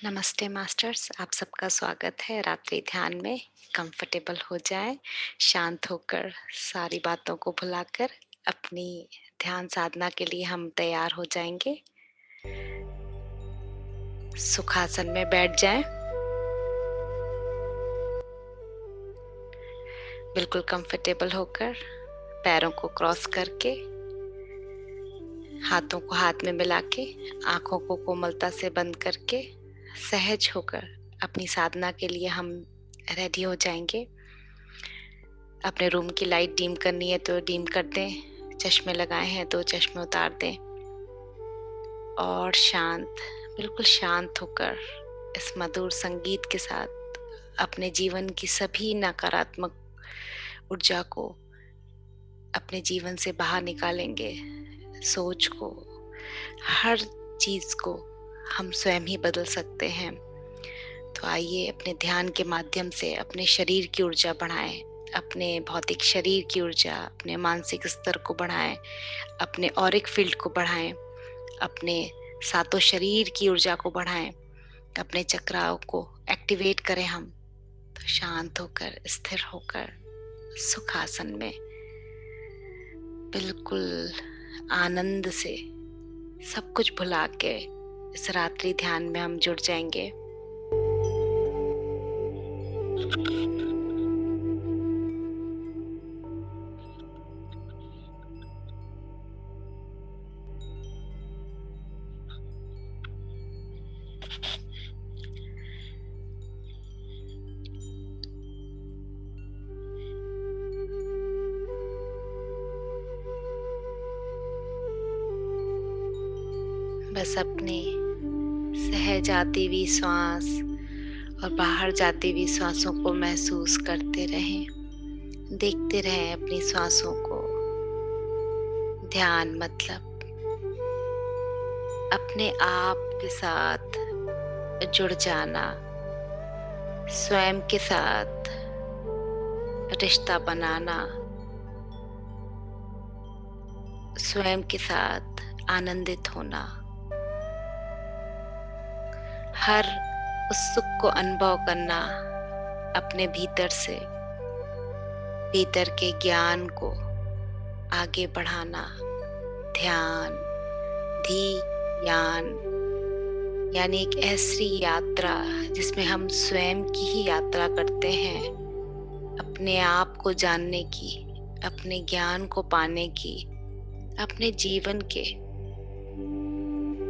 नमस्ते मास्टर्स, आप सबका स्वागत है रात्रि ध्यान में। कंफर्टेबल हो जाएं, शांत होकर सारी बातों को भुलाकर अपनी ध्यान साधना के लिए हम तैयार हो जाएंगे। सुखासन में बैठ जाएं, बिल्कुल कंफर्टेबल होकर पैरों को क्रॉस करके, हाथों को हाथ में मिला के, आंखों को कोमलता से बंद करके सहज होकर अपनी साधना के लिए हम रेडी हो जाएंगे। अपने रूम की लाइट डीम करनी है तो डीम कर दें, चश्मे लगाए हैं तो चश्मे उतार दें और बिल्कुल शांत होकर इस मधुर संगीत के साथ अपने जीवन की सभी नकारात्मक ऊर्जा को अपने जीवन से बाहर निकालेंगे। सोच को, हर चीज को हम स्वयं ही बदल सकते हैं। तो आइए अपने ध्यान के माध्यम से अपने शरीर की ऊर्जा बढ़ाएं, अपने भौतिक शरीर की ऊर्जा, अपने मानसिक स्तर को बढ़ाएं, अपने ऑरिक फील्ड को बढ़ाएं, अपने सातों शरीर की ऊर्जा को बढ़ाएं, अपने चक्राओं को एक्टिवेट करें। हम तो शांत होकर, स्थिर होकर सुखासन में बिल्कुल आनंद से सब कुछ भुला के इस रात्रि ध्यान में हम जुड़ जाएंगे। बस अपनी सहज आती हुई श्वास और बाहर जाती हुई श्वासों को महसूस करते रहें, देखते रहें अपनी श्वासों को। ध्यान मतलब अपने आप के साथ जुड़ जाना, स्वयं के साथ रिश्ता बनाना, स्वयं के साथ आनंदित होना, हर उस सुख को अनुभव करना, अपने भीतर से, भीतर के ज्ञान को आगे बढ़ाना। ध्यान, ध्यान यानी एक ऐसी यात्रा जिसमें हम स्वयं की ही यात्रा करते हैं, अपने आप को जानने की, अपने ज्ञान को पाने की, अपने जीवन के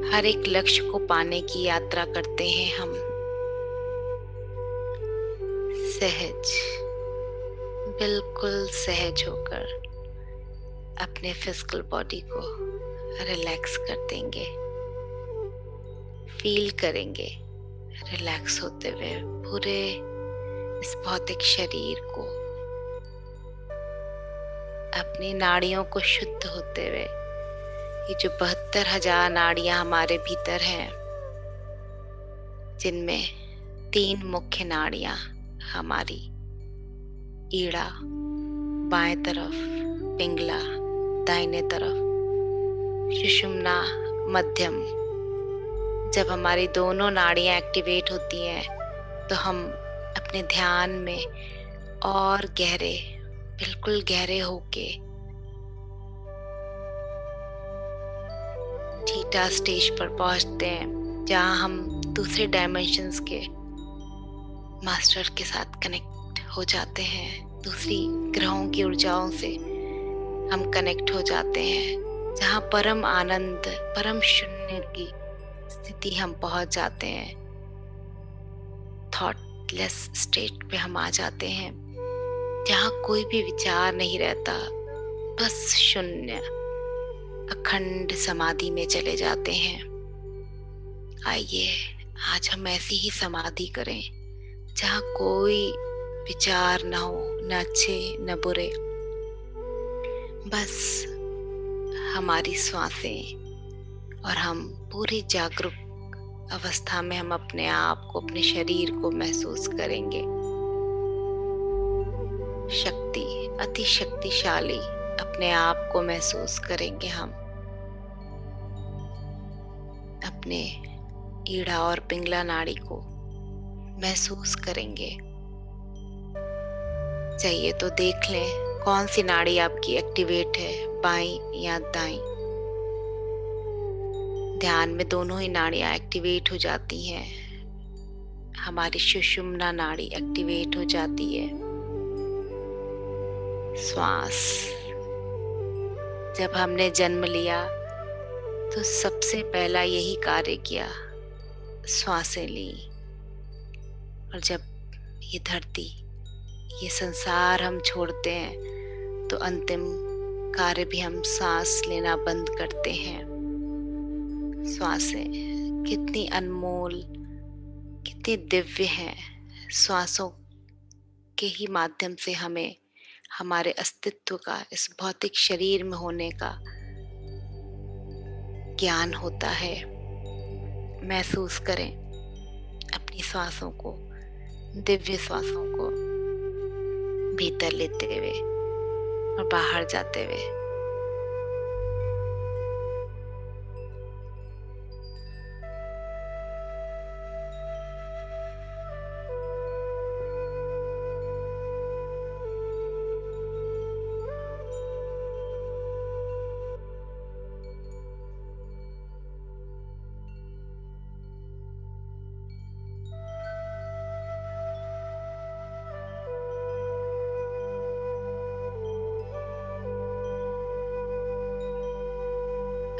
हर एक लक्ष्य को पाने की यात्रा करते हैं हम। सहज, बिल्कुल सहज होकर अपने फिजिकल बॉडी को रिलैक्स कर देंगे, फील करेंगे रिलैक्स होते हुए पूरे इस भौतिक शरीर को, अपनी नाड़ियों को शुद्ध होते हुए। ये जो 72,000 नाड़ियां हमारे भीतर हैं, जिनमें 3 मुख्य नाड़ियां हमारी ईड़ा बाएं तरफ, पिंगला दाहिने तरफ, सुषुम्ना मध्यम। जब हमारी दोनों नाड़ियां एक्टिवेट होती हैं तो हम अपने ध्यान में और गहरे, बिल्कुल गहरे होके थीटा स्टेज पर पहुंचते हैं, जहां हम दूसरे डायमेंशंस के मास्टर के साथ कनेक्ट हो जाते हैं। दूसरी ग्रहों की ऊर्जाओं से हम कनेक्ट हो जाते हैं, जहां परम आनंद, परम शून्य की स्थिति हम पहुंच जाते हैं। थॉटलेस स्टेट पे हम आ जाते हैं, जहां कोई भी विचार नहीं रहता, बस शून्य, अखंड समाधि में चले जाते हैं। आइए आज हम ऐसी ही समाधि करें, जहां कोई विचार ना हो, न अच्छे न बुरे, बस हमारी श्वासें और हम पूरी जागरूक अवस्था में हम अपने आप को, अपने शरीर को महसूस करेंगे। शक्ति, अति शक्तिशाली अपने आप को महसूस करेंगे हम। अपने ईड़ा और पिंगला नाड़ी को महसूस करेंगे। चाहिए तो देख लें कौन सी नाड़ी आपकी एक्टिवेट है, बाईं या दाईं। ध्यान में दोनों ही नाड़ियां एक्टिवेट हो जाती हैं। हमारी सुषुम्ना नाड़ी एक्टिवेट हो जाती है। श्वास, जब हमने जन्म लिया तो सबसे पहला यही कार्य किया, श्वासें ली। और जब ये धरती, ये संसार हम छोड़ते हैं तो अंतिम कार्य भी हम सांस लेना बंद करते हैं। श्वासें कितनी अनमोल, कितनी दिव्य हैं। श्वासों के ही माध्यम से हमें हमारे अस्तित्व का, इस भौतिक शरीर में होने का ज्ञान होता है। महसूस करें अपनी श्वासों को, दिव्य श्वासों को भीतर लेते हुए और बाहर जाते हुए।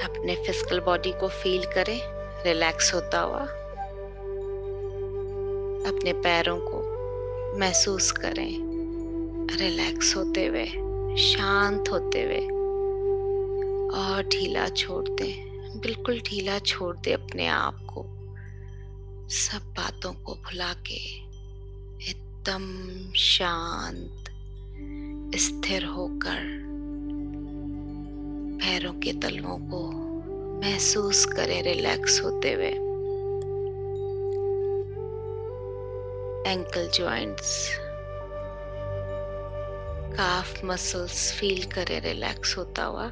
अपने फिजिकल बॉडी को फील करें रिलैक्स होता हुआ। अपने पैरों को महसूस करें रिलैक्स होते हुए, शांत होते हुए। और ढीला छोड़ दें, बिल्कुल ढीला छोड़ दें अपने आप को, सब बातों को भुला के एकदम शांत स्थिर होकर पैरों के तलवों को महसूस करें रिलैक्स होते हुए। एंकल जॉइंट्स, काफ मसल्स फील करें रिलैक्स होता हुआ।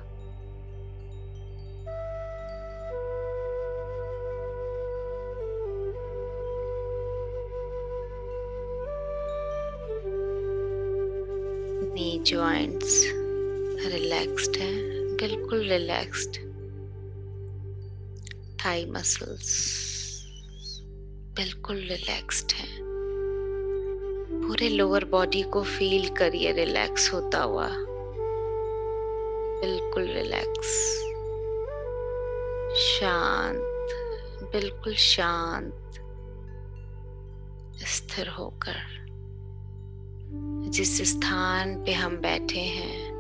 नी जॉइंट्स रिलैक्स्ड हैं, बिल्कुल रिलैक्स्ड। थाई मसल्स बिल्कुल रिलैक्स्ड हैं। पूरे लोअर बॉडी को फील करिए रिलैक्स होता हुआ, बिल्कुल रिलैक्स, शांत, बिल्कुल शांत, स्थिर होकर। जिस स्थान पे हम बैठे हैं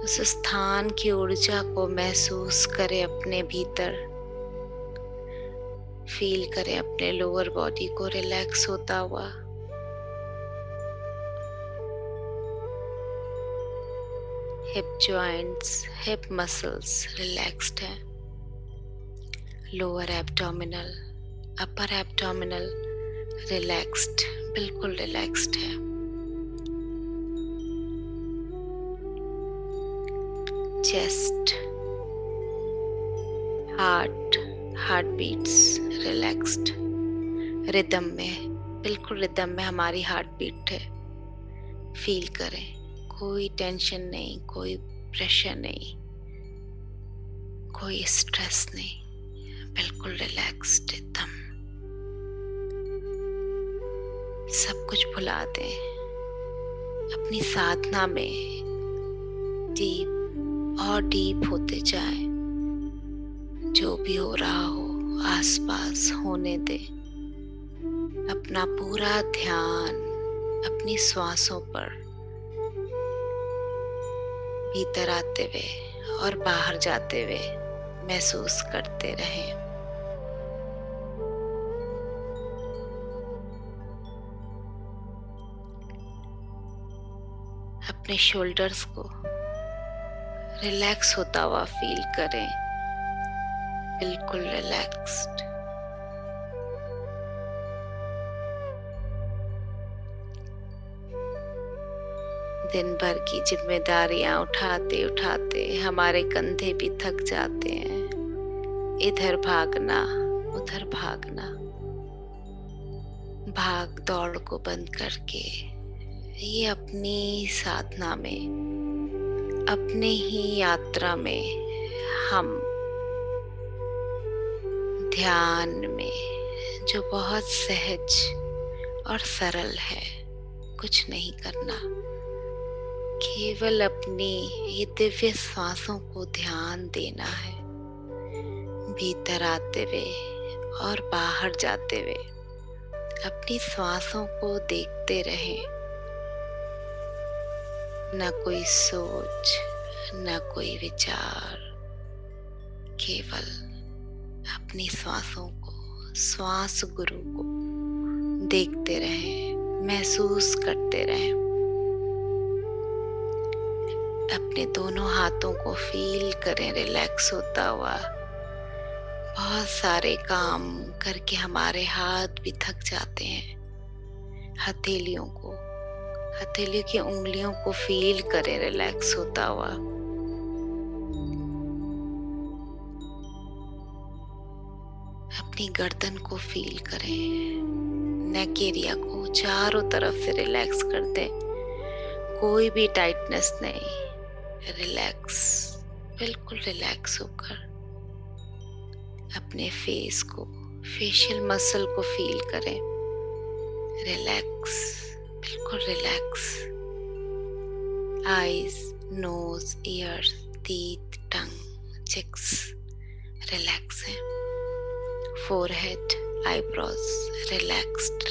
उस स्थान की ऊर्जा को महसूस करें अपने भीतर। फील करें अपने लोअर बॉडी को रिलैक्स होता हुआ। Hip joints, hip muscles relaxed हैं। Lower abdominal, upper abdominal relaxed, बिल्कुल रिलैक्स्ड है। Chest, heart beats relaxed, rhythm में, बिल्कुल रिदम में हमारी हार्ट बीट है। फील करें, कोई टेंशन नहीं, कोई प्रेशर नहीं, कोई स्ट्रेस नहीं, बिल्कुल रिलैक्स्ड एकदम। सब कुछ भुला दें, अपनी साधना में डीप और डीप होते जाएं। जो भी हो रहा हो आसपास होने दें। अपना पूरा ध्यान अपनी श्वासों पर भीतर आते हुए और बाहर जाते हुए महसूस करते रहें। अपने शोल्डर्स को रिलैक्स होता हुआ फील करें, बिल्कुल रिलैक्स्ड। दिन भर की जिम्मेदारियां उठाते उठाते हमारे कंधे भी थक जाते हैं। इधर भागना उधर भागना, भाग दौड़ को बंद करके ये अपनी साधना में, अपने ही यात्रा में हम ध्यान में, जो बहुत सहज और सरल है, कुछ नहीं करना, केवल अपनी ये दिव्य श्वासों को ध्यान देना है, भीतर आते हुए और बाहर जाते हुए अपनी श्वासों को देखते रहें। न कोई सोच, न कोई विचार, केवल अपनी श्वासों को, श्वास गुरु को देखते रहें, महसूस करते रहें। अपने दोनों हाथों को फील करें रिलैक्स होता हुआ। बहुत सारे काम करके हमारे हाथ भी थक जाते हैं। हथेलियों की उंगलियों को फील करें रिलैक्स होता हुआ। अपनी गर्दन को फील करें, नेक एरिया को चारों तरफ से रिलैक्स कर दें। कोई भी टाइटनेस नहीं, रिलैक्स, बिल्कुल रिलैक्स होकर अपने फेस को, फेशियल मसल को फील करें रिलैक्स, बिल्कुल relax. Eyes, nose, ears, teeth, tongue, cheeks relax हैं। फोरहेड, आईब्रोज रिलैक्स्ड,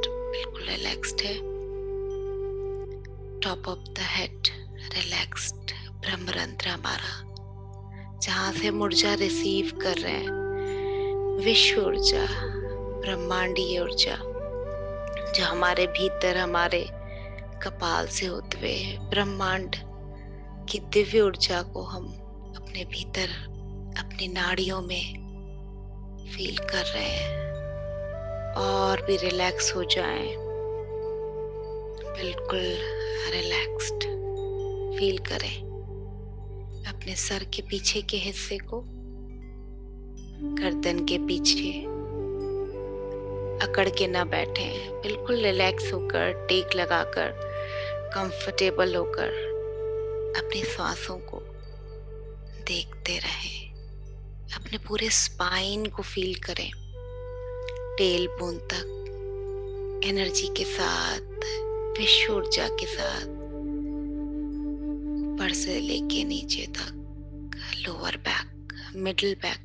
बिल्कुल रिलैक्स्ड है। Top of the head relaxed. ब्रह्मरंध्र हमारा, जहां से हम ऊर्जा रिसीव कर रहे हैं, विश्व ऊर्जा, ब्रह्मांडीय ऊर्जा, जो हमारे भीतर, हमारे कपाल से होते हुए ब्रह्मांड की दिव्य ऊर्जा को हम अपने भीतर, अपनी नाड़ियों में फील कर रहे हैं। और भी रिलैक्स हो जाएं, बिल्कुल रिलैक्स्ड फील करें। अपने सर के पीछे के हिस्से को, गर्दन के पीछे अकड़ के ना बैठे, बिल्कुल रिलैक्स होकर, टेक लगाकर, कंफर्टेबल होकर अपनी सांसों को देखते रहें। अपने पूरे स्पाइन को फील करें, टेल बोन तक एनर्जी के साथ, विश्व ऊर्जा के साथ, ऊपर से लेके नीचे तक, lower back, middle back,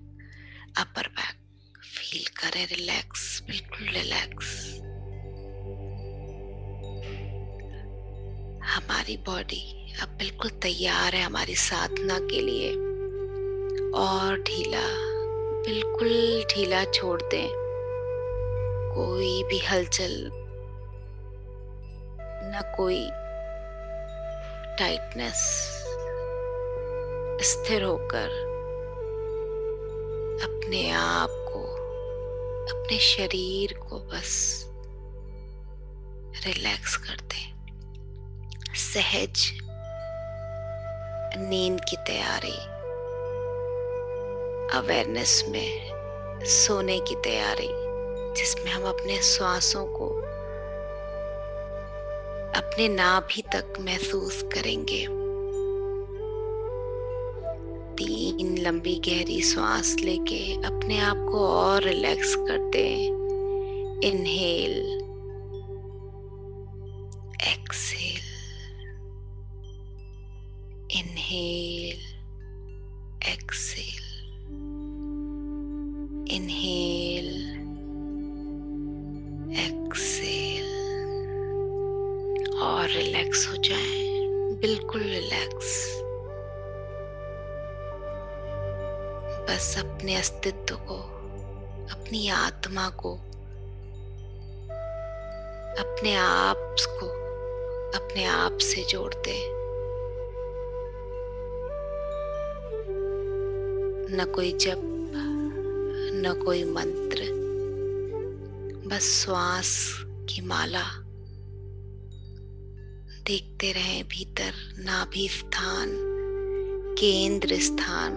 upper back feel करें रिलैक्स, बिल्कुल रिलैक्स। हमारी बॉडी अब बिल्कुल तैयार है हमारी साधना के लिए। और ढीला, बिल्कुल ढीला छोड़ दें। कोई भी हलचल, ना कोई टाइटनेस। स्थिर होकर अपने आप को, अपने शरीर को बस रिलैक्स कर दें। सहज नींद की तैयारी, अवेयरनेस में सोने की तैयारी, जिसमें हम अपने श्वासों को अपने नाभि तक महसूस करेंगे। 3 लंबी गहरी सांस लेके अपने आप को और रिलैक्स कर दें। Inhale, exhale, inhale, exhale, inhale, exhale, और रिलैक्स हो जाएं, बिल्कुल रिलैक्स। बस अपने अस्तित्व को, अपनी आत्मा को, अपने आप को अपने आप से जोड़ दे। न कोई जप, न कोई मंत्र, बस श्वास की माला देखते रहें। भीतर नाभि स्थान, केंद्र स्थान,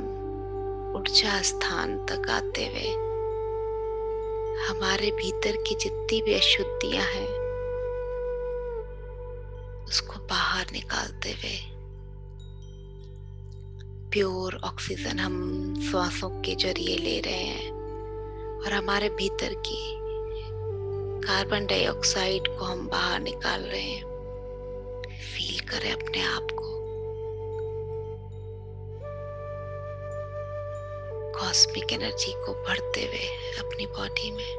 ऊर्जा स्थान तक आते हुए हमारे भीतर की जितनी भी अशुद्धियां हैं उसको बाहर निकालते हुए प्योर ऑक्सीजन हम श्वासों के जरिए ले रहे हैं और हमारे भीतर की कार्बन डाइऑक्साइड को हम बाहर निकाल रहे हैं। फील करें अपने आप को कॉस्मिक एनर्जी को भरते हुए अपनी बॉडी में।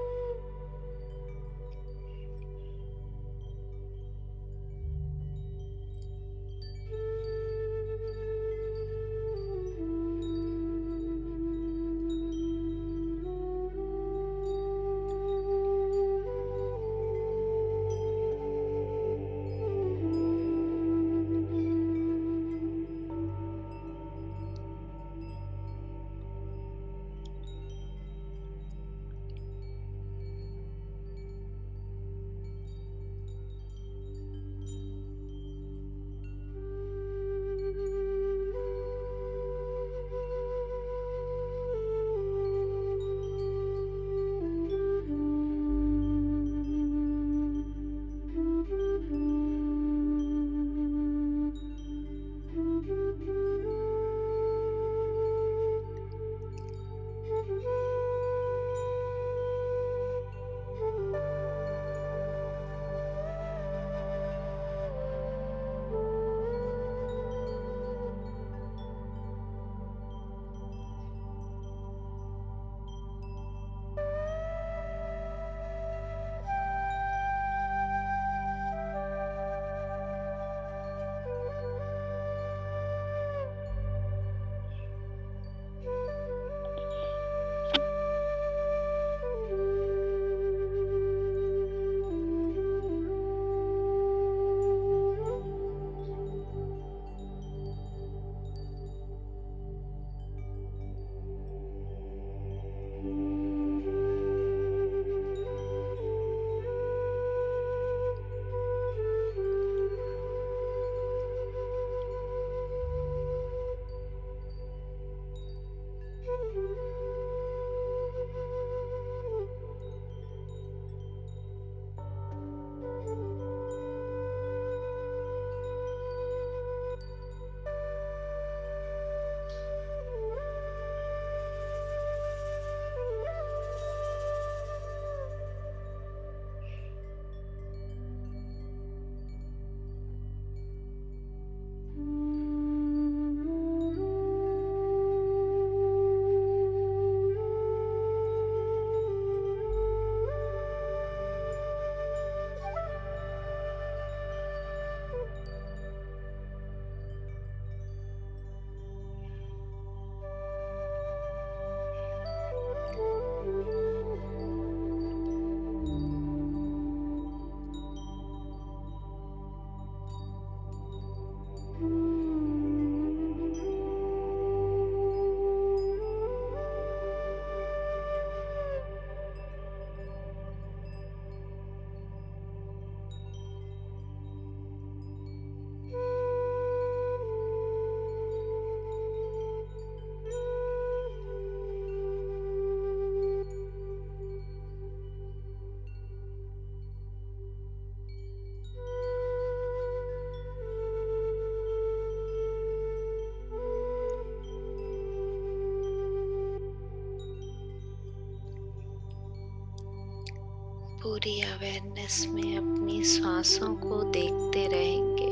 पूरी अवेयरनेस में अपनी सांसों को देखते रहेंगे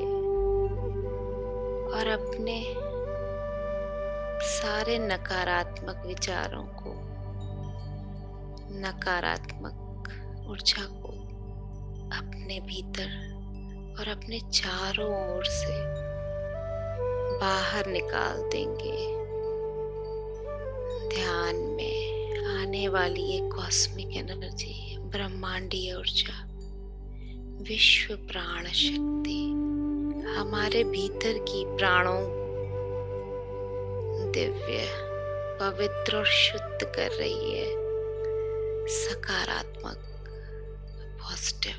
और अपने सारे नकारात्मक विचारों को, नकारात्मक ऊर्जा को अपने भीतर और अपने चारों ओर से बाहर निकाल देंगे। ध्यान में आने वाली ये कॉस्मिक एनर्जी, ब्रह्मांडीय ऊर्जा, विश्व प्राण शक्ति हमारे भीतर की प्राणों दिव्य, पवित्र और शुद्ध कर रही है। सकारात्मक, पॉजिटिव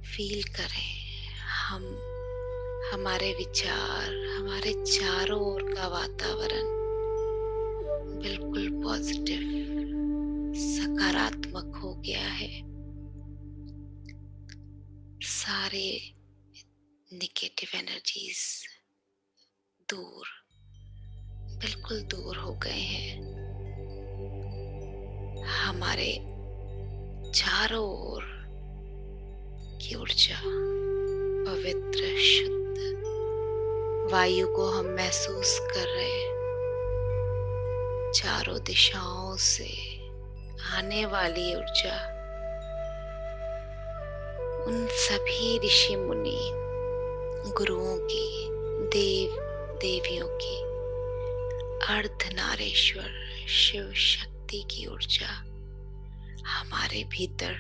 फील करें। हमारे विचार, हमारे चारों ओर का वातावरण बिल्कुल पॉजिटिव, सकारात्मक हो गया है। सारे नेगेटिव एनर्जीज दूर, बिल्कुल दूर हो गए हैं। हमारे चारों ओर की ऊर्जा, पवित्र शुद्ध वायु को हम महसूस कर रहे हैं। चारों दिशाओं से आने वाली ऊर्जा उन सभी ऋषि मुनि, गुरुओं की, देव देवियों की, अर्धनारीश्वर शिव शक्ति की ऊर्जा हमारे भीतर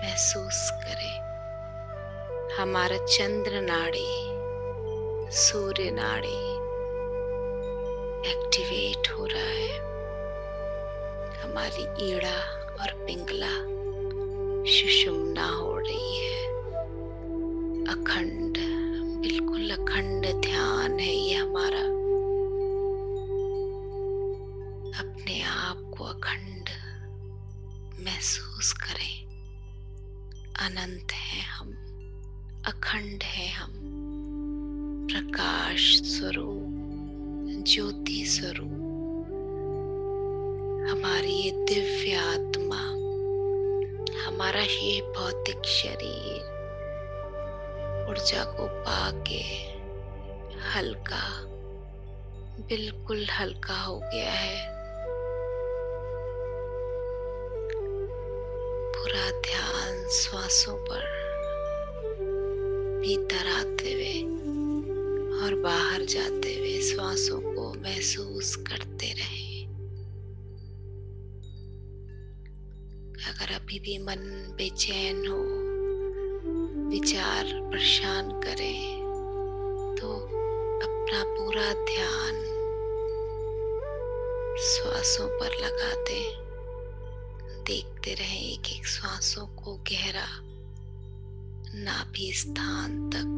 महसूस करें। हमारा चंद्र नाड़ी, सूर्य नाड़ी एक्टिवेट हो रहा है। हमारी ईड़ा और पिंगला सुषुम्ना हो रही है। अखंड, बिल्कुल अखंड ध्यान है ये हमारा। अपने आप को अखंड महसूस करें। अनंत है हम, अखंड है हम, प्रकाश स्वरूप, ज्योति स्वरूप। हमारी ये दिव्य आत्मा, हमारा ये भौतिक शरीर ऊर्जा को पाके हल्का, बिल्कुल हल्का हो गया है। पूरा ध्यान श्वासों पर भीतर आते हुए और बाहर जाते हुए श्वासों को महसूस करते रहें। अगर अभी भी मन बेचैन हो, विचार परेशान करें, तो अपना पूरा ध्यान श्वासों पर लगा दें। देखते रहें एक एक श्वासों को गहरा, नाभि स्थान तक।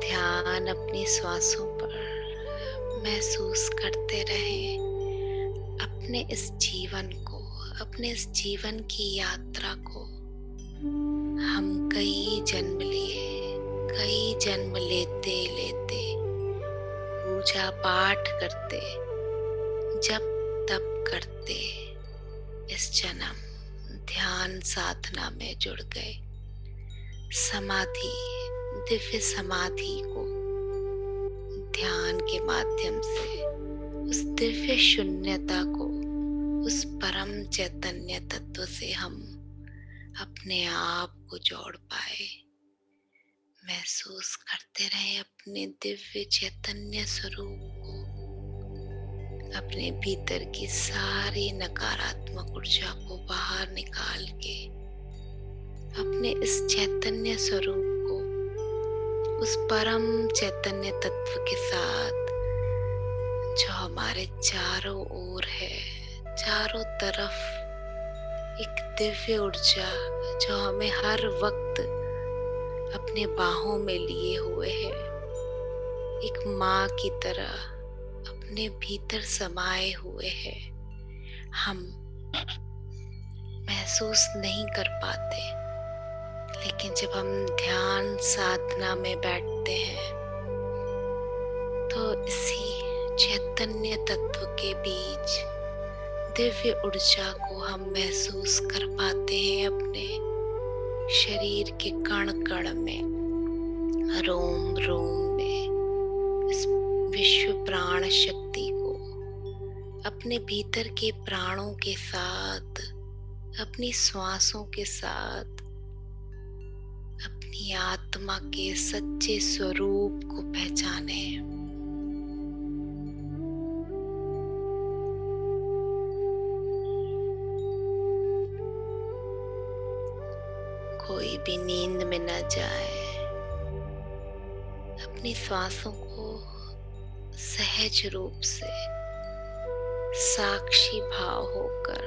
ध्यान अपनी श्वासों पर महसूस करते रहें। अपने इस जीवन को, अपने इस जीवन की यात्रा को हम कई जन्म लिए, कई जन्म लेते लेते पूजा पाठ करते, जप तप करते इस जन्म ध्यान साधना में जुड़ गए। समाधि, दिव्य समाधि को ध्यान के माध्यम से उस दिव्य शून्यता को, उस परम चैतन्य तत्व से हम अपने आप को जोड़ पाए। महसूस करते रहे अपने दिव्य चैतन्य स्वरूप को, अपने भीतर की सारी नकारात्मक ऊर्जा को बाहर निकाल के अपने इस चैतन्य स्वरूप को उस परम चैतन्य तत्व के साथ जो हमारे चारों ओर है, चारों तरफ एक दिव्य ऊर्जा जो हमें हर वक्त अपने बाहों में लिए हुए है, एक माँ की तरह अपने भीतर समाये हुए है। हम महसूस नहीं कर पाते, लेकिन जब हम ध्यान साधना में बैठते हैं तो इसी चैतन्य तत्व के बीच दिव्य ऊर्जा को हम महसूस कर पाते हैं। अपने शरीर के कण कण में, रोम रोम में इस विश्व प्राण शक्ति को अपने भीतर के प्राणों के साथ, अपनी श्वासों के साथ, अपनी आत्मा के सच्चे स्वरूप को पहचाने। कोई भी नींद में न जाए, अपनी श्वासों को सहज रूप से साक्षी भाव होकर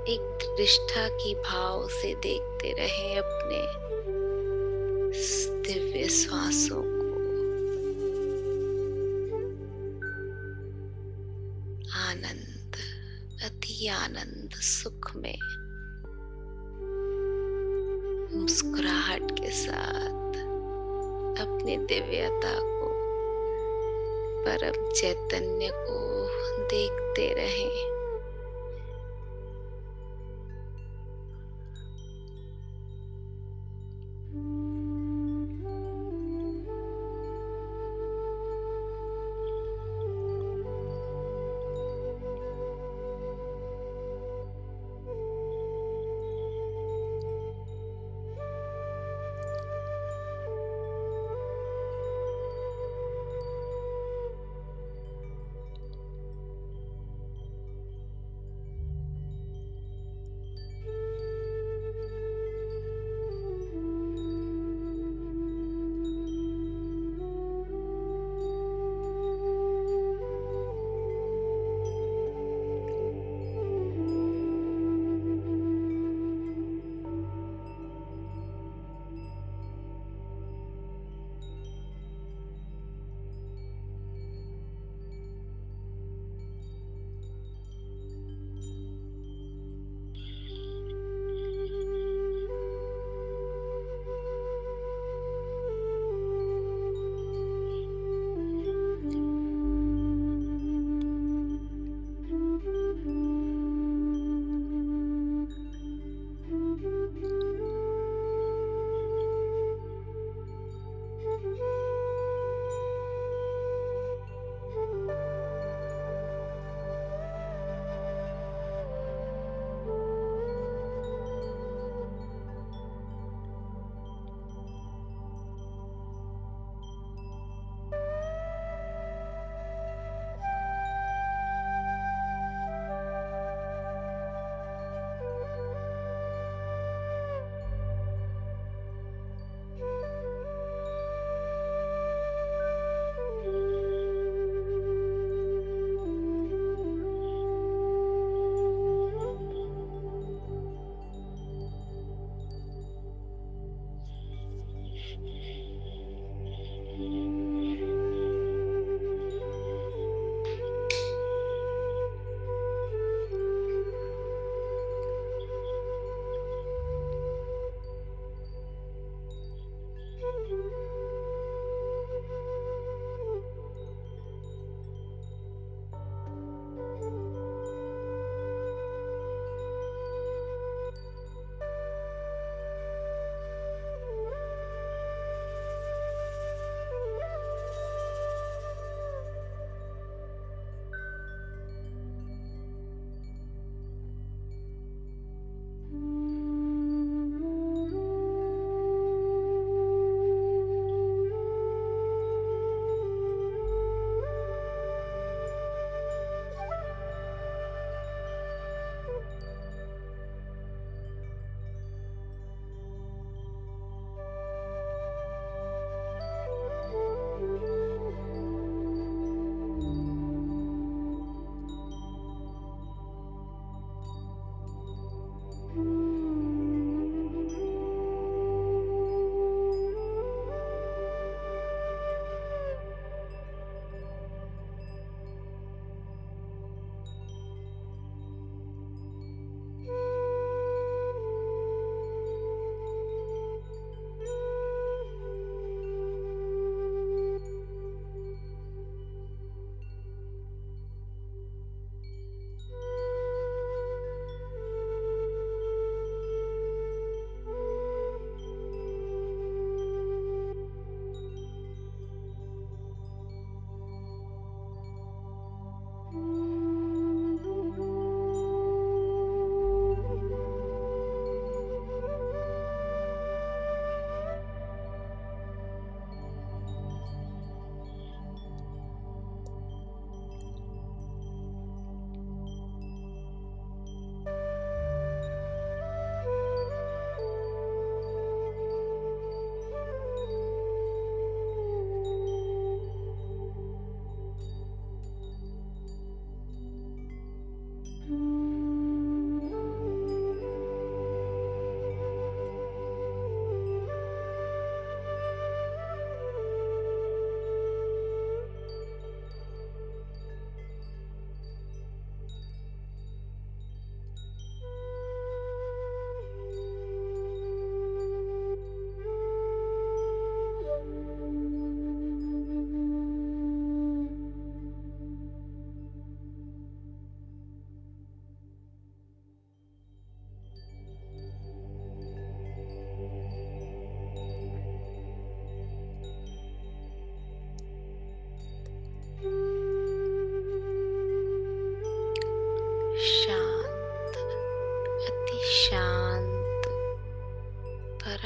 एक दृष्टा की भाव से देखते रहे अपने दिव्य श्वासों को। आनंद, अति आनंद, सुख में मुस्कुराहट के साथ अपनी दिव्यता को, परम चैतन्य को देखते रहें।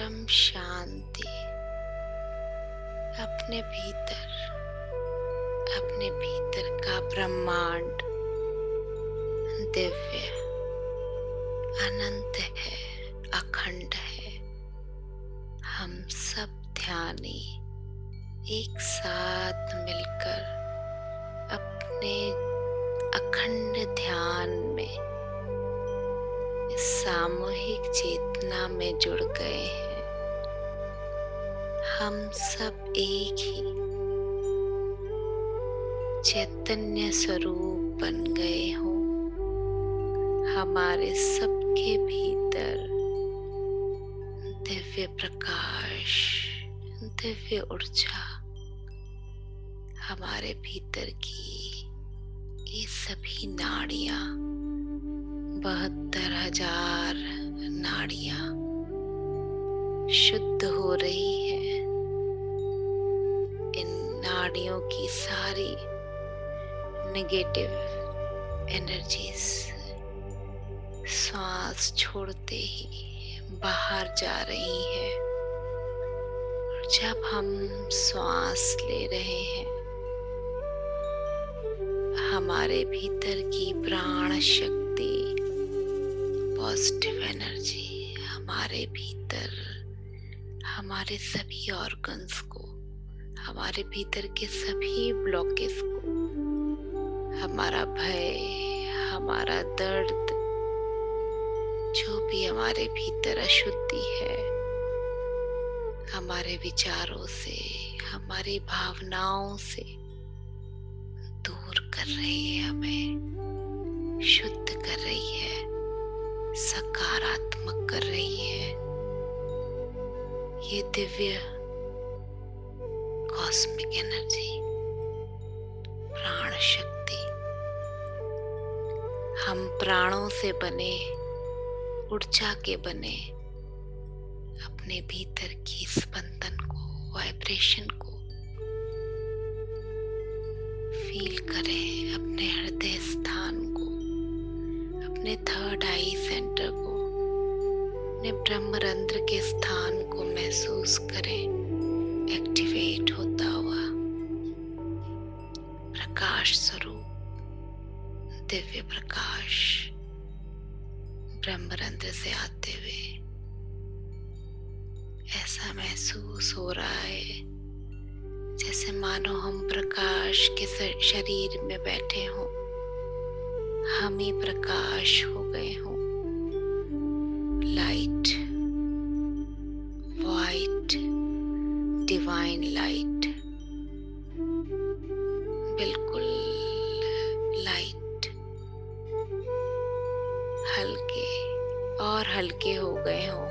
परम शांति अपने भीतर का ब्रह्मांड दिव्य अनंत है, अखंड है। हम सब ध्यानी एक साथ मिलकर अपने अखंड ध्यान में, इस सामूहिक चेतना में जुड़ गए हैं। हम सब एक ही चैतन्य स्वरूप बन गए हो। हमारे सबके भीतर दिव्य प्रकाश, दिव्य ऊर्जा, हमारे भीतर की ये सभी नाड़ियां, 72,000 नाड़ियां शुद्ध हो रही हैं। इन नाड़ियों की सारी नेगेटिव एनर्जीज सांस छोड़ते ही बाहर जा रही हैं। और जब हम सांस ले रहे हैं, हमारे भीतर की प्राण शक्ति, पॉजिटिव एनर्जी हमारे भीतर, हमारे सभी ऑर्गन्स को, हमारे भीतर के सभी ब्लॉकेस को, हमारा भय, हमारा दर्द, जो भी हमारे भीतर अशुद्धि है, हमारे विचारों से, हमारी भावनाओं से दूर कर रही है, हमें शुद्ध कर रही है, सकारात्मक कर रही है। ये दिव्य कॉस्मिक एनर्जी, प्राण शक्ति, हम प्राणों से बने, ऊर्जा के बने, अपने भीतर की स्पंदन को, वाइब्रेशन को फील करें। अपने हृदय स्थान को, अपने थर्ड आई सेंटर को, अपने ब्रह्मरंध्र के स्थान को महसूस करें, एक्टिवेट होता हुआ। प्रकाश स्वरूप, दिव्य प्रकाश ब्रह्मरंध्र से आते हुए ऐसा महसूस हो रहा है जैसे मानो हम प्रकाश के शरीर में बैठे हों, हम ही प्रकाश हो गए हों। लाइट, वाइट, डिवाइन लाइट, बिल्कुल लाइट, हल्के और हल्के हो गए हों।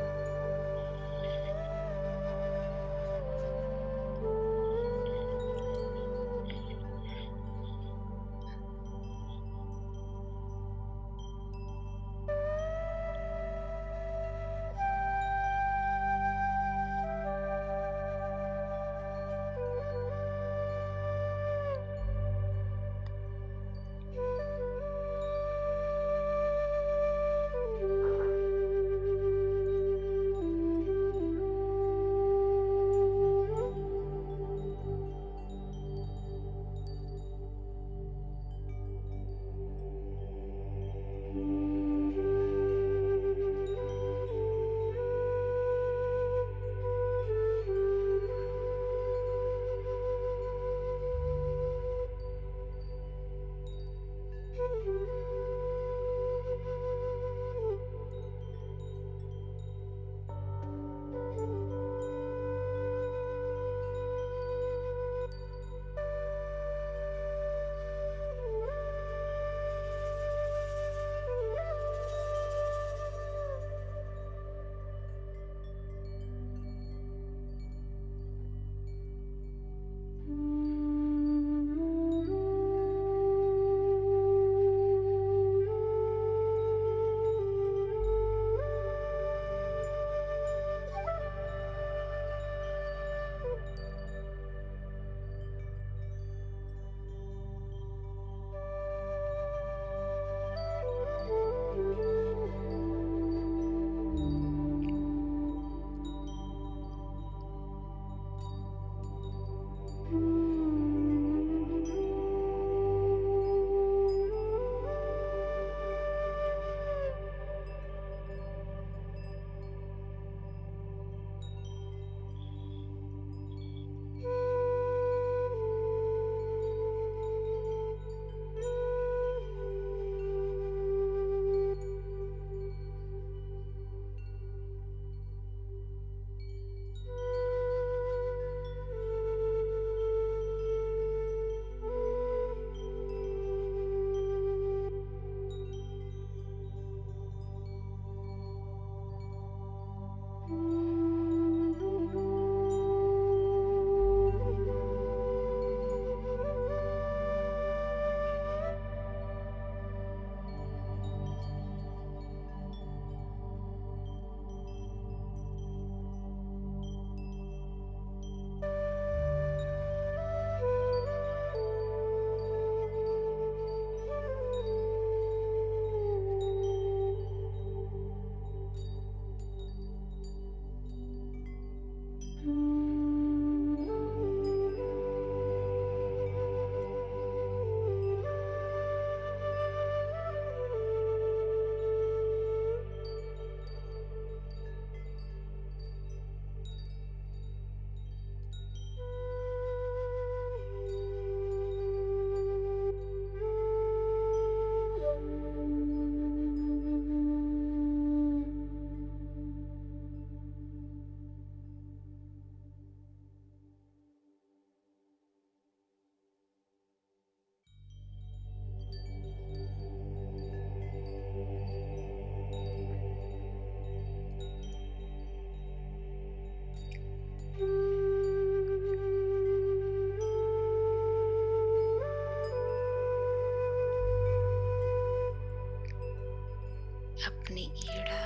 अपनी ईड़ा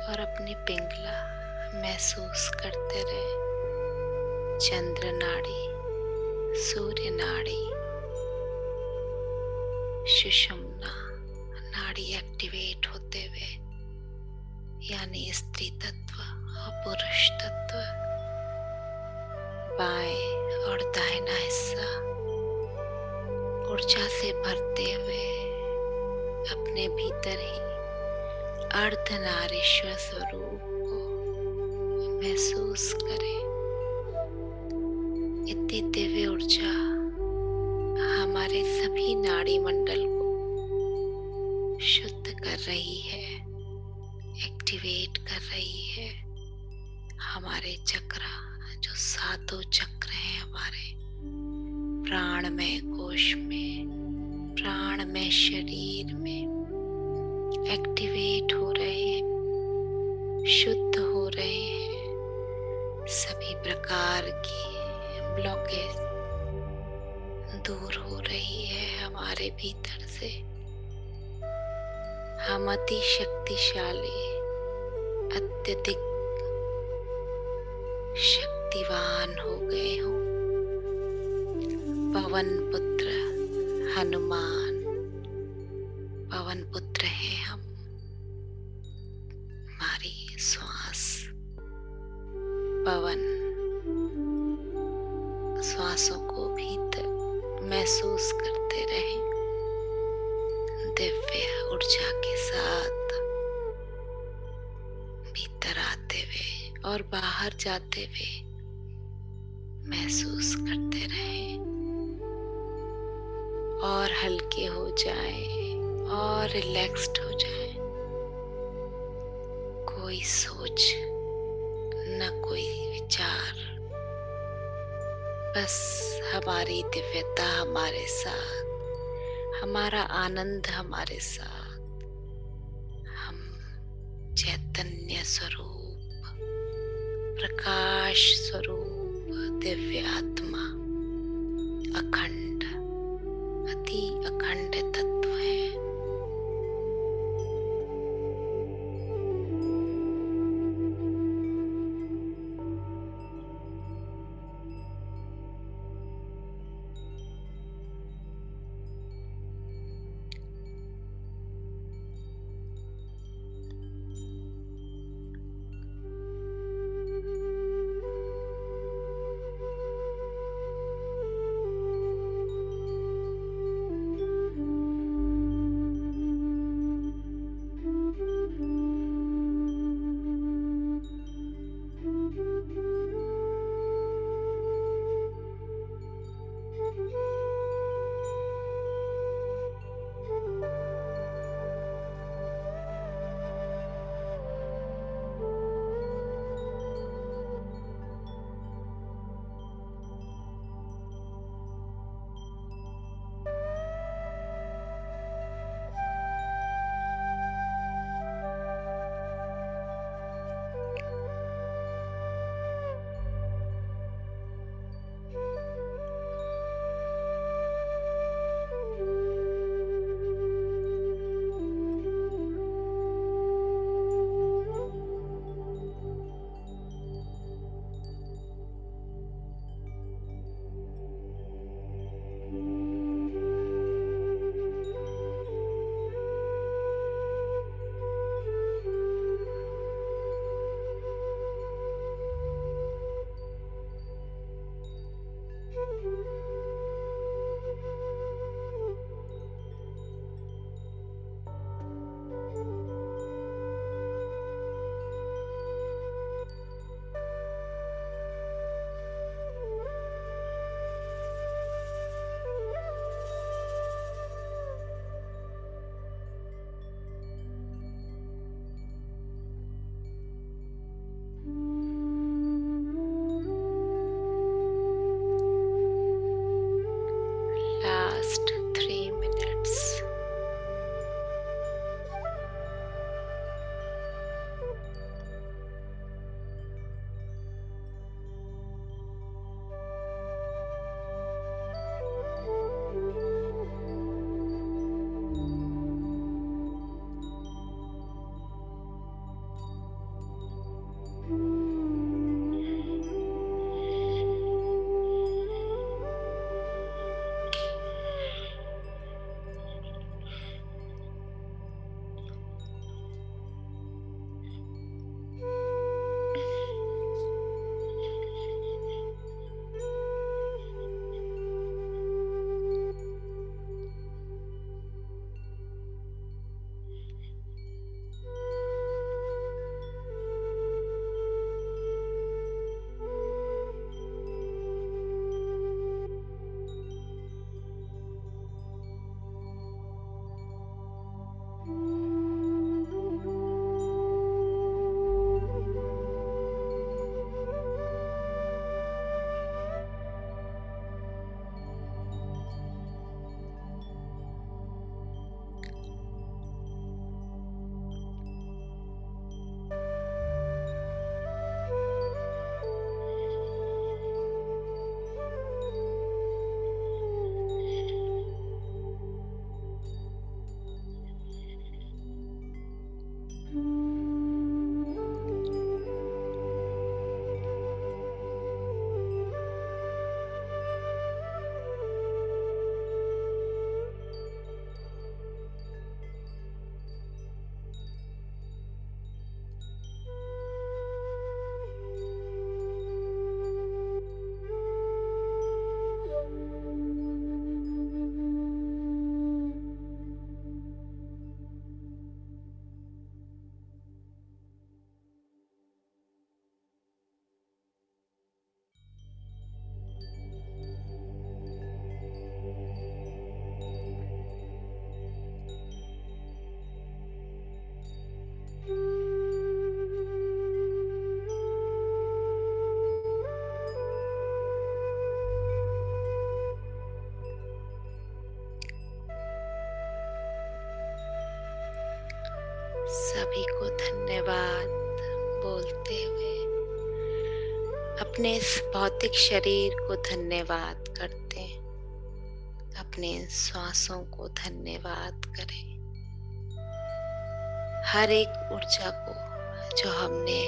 और अपनी पिंगला महसूस करते रहे। चंद्र नाड़ी, सूर्य नाड़ी, सुषुम्ना नाड़ी एक्टिवेट होते हुए, यानी स्त्री तत्व और पुरुष तत्व, बाएं और दाहिना हिस्सा ऊर्जा से भरते हुए अपने भीतर ही अर्धनारीश्वर स्वरूप को महसूस करें। इतनी दिव्य ऊर्जा हमारे सभी नाड़ी मंडल को शुद्ध कर रही है, एक्टिवेट कर रही है। हमारे चक्र, जो सातों चक्र हैं हमारे प्राणमय कोश में, प्राणमय शरीर में एक्टिवेट हो रहे हैं, शुद्ध हो रहे हैं। सभी प्रकार की ब्लॉकेज दूर हो रही है हमारे भीतर से। हम अति शक्तिशाली, अत्यधिक शक्तिवान हो गए हो। पवन पुत्र हनुमान पवन पुत्र है हम। हमारी श्वास पवन, श्वासों को भीतर महसूस करते रहें, दिव्य ऊर्जा के साथ भीतर आते हुए और बाहर जाते हुए महसूस करते रहें। और हल्के हो जाएं और रिलैक्स्ड हो जाएं। कोई सोच न कोई विचार, बस हमारी दिव्यता हमारे साथ, हमारा आनंद हमारे साथ। हम चैतन्य स्वरूप, प्रकाश स्वरूप, दिव्य आत्मा, अखंड, अति अखंड तत्व है। सभी को धन्यवाद बोलते हुए अपने इस भौतिक शरीर को धन्यवाद करते हैं, अपने श्वासों को धन्यवाद करें, हर एक ऊर्जा को जो हमने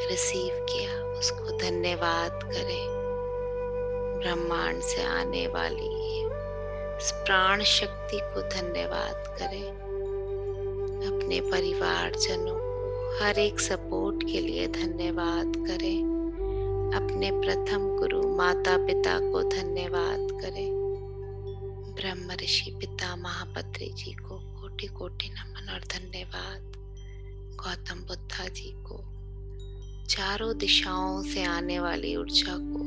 रिसीव किया उसको धन्यवाद करें। ब्रह्मांड से आने वाली इस प्राण शक्ति को धन्यवाद करें। अपने परिवारजनों को हर एक सपोर्ट के लिए धन्यवाद करें। अपने प्रथम गुरु माता पिता को धन्यवाद करें। ब्रह्म ऋषि पिता महापत्री जी को कोटि कोटि नमन और धन्यवाद। गौतम बुद्धा जी को, चारों दिशाओं से आने वाली ऊर्जा को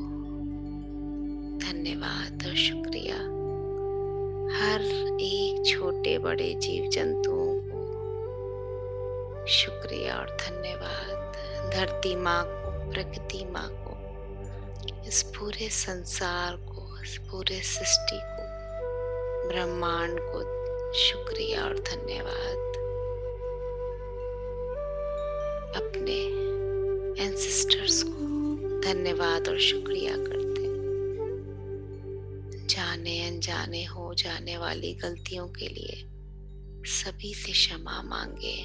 धन्यवाद और शुक्रिया। हर एक छोटे बड़े जीव जंतुओं को शुक्रिया और धन्यवाद। धरती माँ को, प्रकृति माँ को, इस पूरे संसार को, इस पूरे सृष्टि को, ब्रह्मांड को शुक्रिया और धन्यवाद। अपने एंसेस्टर्स को धन्यवाद और शुक्रिया करते हैं। जाने अनजाने हो जाने वाली गलतियों के लिए सभी से क्षमा मांगे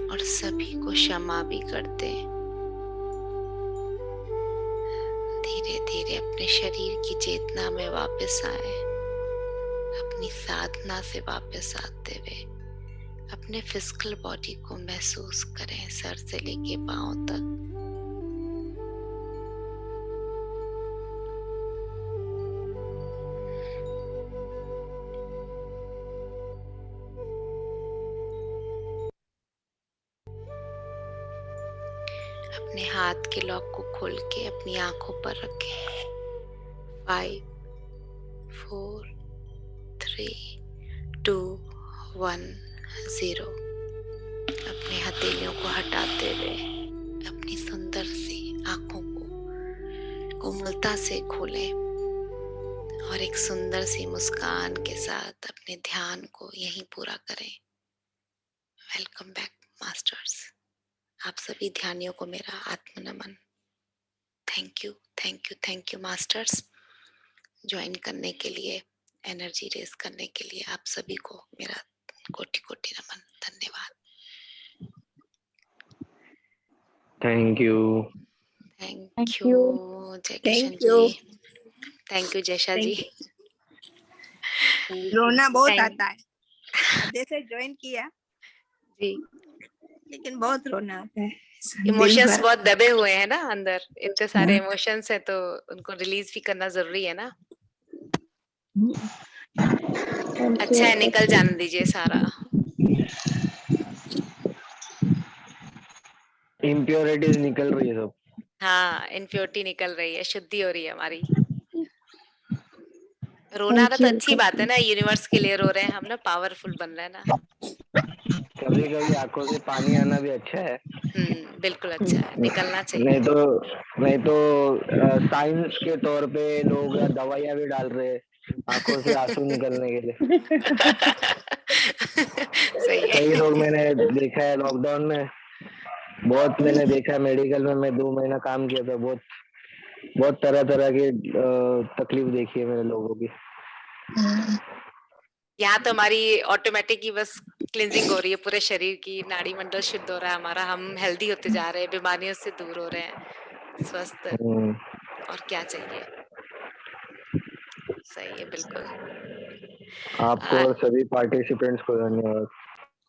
और सभी को क्षमा भी करते हैं। धीरे धीरे अपने शरीर की चेतना में वापस आए। अपनी साधना से वापस आते हुए अपने फिजिकल बॉडी को महसूस करें, सर से लेके पांव तक। अपने हाथ के लॉक को खोल के अपनी आंखों पर रखें। 5, 4, 3, 2, 1, 0। अपने हथेलियों को हटाते हुए अपनी सुंदर सी आंखों को कोमलता से खोलें और एक सुंदर सी मुस्कान के साथ अपने ध्यान को यहीं पूरा करें। Welcome back masters. आप सभी ध्यानियों को मेरा आत्म नमन। Thank you, thank you, thank you masters. Join करने के लिए, एनर्जी रेस करने के लिए आप सभी को मेरा कोटि कोटि नमन। धन्यवाद। Thank you. थैंक यू जय किशन जी। थैंक यू जैशा जी। रोना बहुत आता है। जैसे ज्वाइन किया जी, लेकिन बहुत रोना आता है। इमोशंस बहुत दबे हुए हैं ना अंदर, इतने सारे इमोशंस है तो उनको रिलीज भी करना जरूरी है ना। अच्छा है, निकल जाने दीजिए सारा। इम्प्योरिटीज निकल रही है सब। हाँ, इम्प्योरिटी निकल रही है, शुद्धि हो रही है हमारी। रोना तो अच्छी बात है ना, यूनिवर्स के लिए रो रहे हैं हम ना, पावरफुल बन रहे हैं ना। कभी कभी आंखों से पानी आना भी अच्छा है। बिल्कुल अच्छा है, निकलना चाहिए। नहीं तो साइंस के तौर पे लोग दवाइयां भी डाल रहे हैं आंखों से आंसू निकलने के लिए। सही है। कई लोग मैंने देखा है लॉकडाउन में, बहुत मैंने देखा है। मेडिकल में मैं 2 महीना काम किया था। बहुत तरह तरह की तकलीफ देखी है मैंने लोगों की। यहाँ तो हमारी ऑटोमेटिक ही बस क्लींजिंग हो रही है पूरे शरीर की, नाड़ी मंडल शुद्ध हो रहा है हमारा, हम हेल्दी होते जा रहे हैं, बीमारियों से दूर हो रहे हैं, स्वस्थ। और क्या चाहिए। सही है, बिल्कुल। आपको और सभी पार्टिसिपेंट्स को धन्यवाद।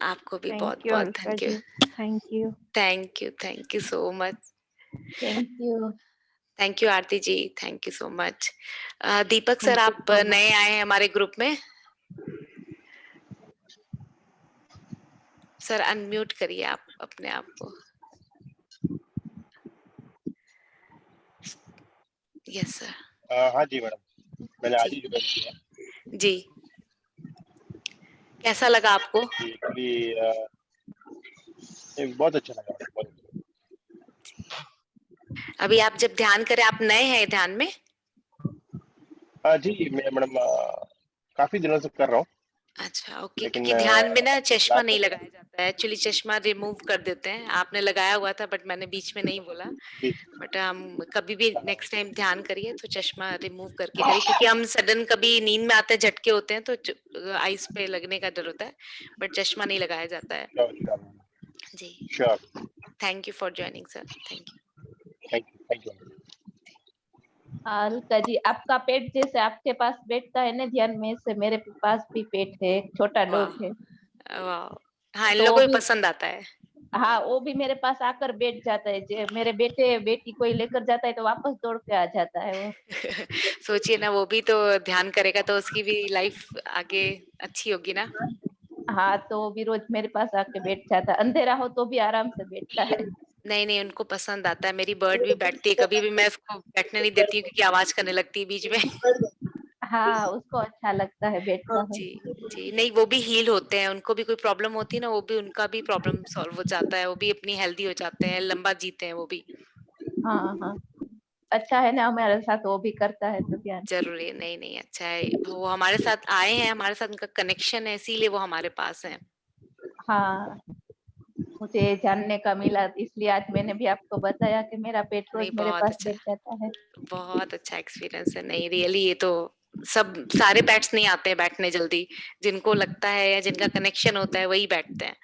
आपको भी बहुत बहुत thank you. Thank you, thank you, thank you so much. Thank you, thank you Aarti ji, thank you so much. Deepak sir, आप नए आए हैं हमारे ग्रुप में। सर अनम्यूट करिए आप अपने आप को। Yes sir. हाँ जी मैडम, मैंने आज ही ज्वाइन किया जी। कैसा लगा आपको? बहुत अच्छा लगा, बहुत अच्छा। अभी आप जब ध्यान करें, आप नए हैं ध्यान में? जी मैं मैडम काफी दिनों से कर रहा हूँ। अच्छा, ओके। क्योंकि ध्यान में ना चश्मा नहीं लगाया जाता एक्चुअली चश्मा रिमूव कर देते हैं, आपने लगाया हुआ था बट मैंने बीच में नहीं बोला, बट हम कभी भी नेक्स्ट टाइम ध्यान करिए तो चश्मा रिमूव करके करिए, क्योंकि हम सडन कभी नींद में आते हैं, झटके होते हैं तो आईज पे लगने का डर होता है, बट चश्मा नहीं लगाया जाता है। जी, sure. Thank you for joining sir, thank you. Thank you. Alka ji, आपका पेट जैसे आपके पास बैठता है ना ध्यान में, से मेरे पास भी पेट है, एक छोटा डॉग है। वाह, हाँ, इन तो लोगों वो को भी, पसंद आता है। हाँ वो भी मेरे पास आकर बैठ जाता है। मेरे बेटे बेटी कोई लेकर जाता है तो वापस दौड़ के आ जाता है वो। सोचिए ना, वो भी तो ध्यान करेगा तो उसकी भी लाइफ आगे अच्छी होगी ना। हाँ, तो वो भी रोज मेरे पास आके बैठ जाता है, अंधेरा हो तो भी आराम से बैठता है। नहीं नहीं, उनको पसंद आता है। मेरी बर्ड भी बैठती है, कभी भी मैं उसको बैठने नहीं देती हूँ क्योंकि आवाज करने लगती है बीच में। हाँ, उसको अच्छा लगता है, बैठता है। जी जी, नहीं वो भी हील होते हैं, उनको भी कोई प्रॉब्लम होती है ना, वो भी उनका भी प्रॉब्लम सॉल्व हो जाता है, वो भी अपनी हेल्दी हो जाते हैं, लंबा जीते हैं वो भी। हाँ हाँ, अच्छा है ना, हमारे साथ वो भी करता है तो ध्यान। जरूरी है, नहीं नहीं, अच्छा है, वो हमारे साथ आए हैं, हमारे साथ उनका कनेक्शन है, इसीलिए वो हमारे पास है। हाँ, मुझे जानने का मिला, इसलिए आज मैंने भी आपको बताया कि मेरा पेट रोज नहीं, मेरे बहुत पास अच्छा, बैठ जाता है। बहुत अच्छा एक्सपीरियंस है। नहीं रियली, ये तो सब सारे पेट्स नहीं आते हैं बैठने जल्दी, जिनको लगता है या जिनका कनेक्शन होता है वही बैठते हैं।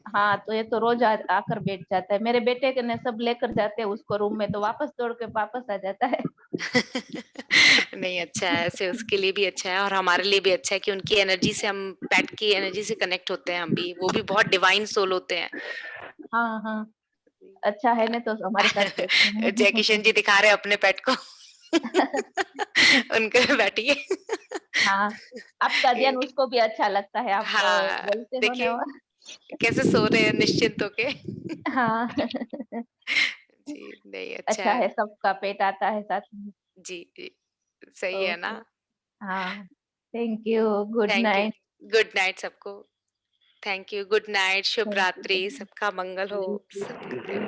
हाँ, तो ये तो रोज आकर बैठ जाता है। मेरे बेटे के ने सब लेकर जाते हैं उसको रूम में, तो वापस दौड़ के वापस आ जाता है। नहीं अच्छा है, ऐसे उसके लिए भी अच्छा है और हमारे लिए भी अच्छा है कि उनकी एनर्जी से, हम पेट की एनर्जी से कनेक्ट होते हैं हम भी, वो भी बहुत डिवाइन सोल होते हैं। हाँ हाँ, अच्छा है ना, तो हमारे साथ बैठते जय किशन जी हैं। दिखा रहे हैं अपने पेट को। उनके पे बैठिए। हाँ, आपका ध्यान उसको भी अच्छा लगता है, आप हाँ, बोलते हो देखिए ना। कैसे सो रहे हैं निश्चिंत होके। हाँ। जी, नहीं अच्छा अच्छा है। है, सबका पेट आता है साथ में। जी, जी, सही है ना? ओके, हाँ, thank you, good thank you. Night. Good night सबको। थैंक यू, गुड नाइट, शुभ थैंक रात्रि, यू। सबका मंगल हो, सबका प्रेम।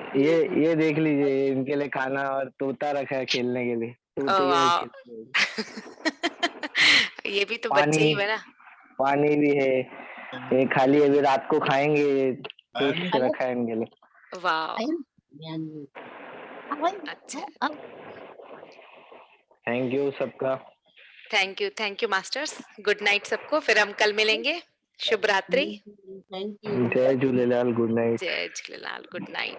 ये देख लीजिए, इनके लिए खाना और तोता रखा है खेलने के लिए, ओह तोते के साथ वाओ! खेलते हैं। ये भी तो बच्चे पानी ही हुए ना। पानी भी है, ये खाली अभी रात को खाएंगे, ये पूछ के रखा है इनके लिए। वाओ! अच्छा, थैंक यू सबका। Thank you masters. Good night सबको, फिर हम कल मिलेंगे। शुभ रात्रि। जय झूलेलाल, गुड नाइट। जय झूलेलाल, गुड नाइट।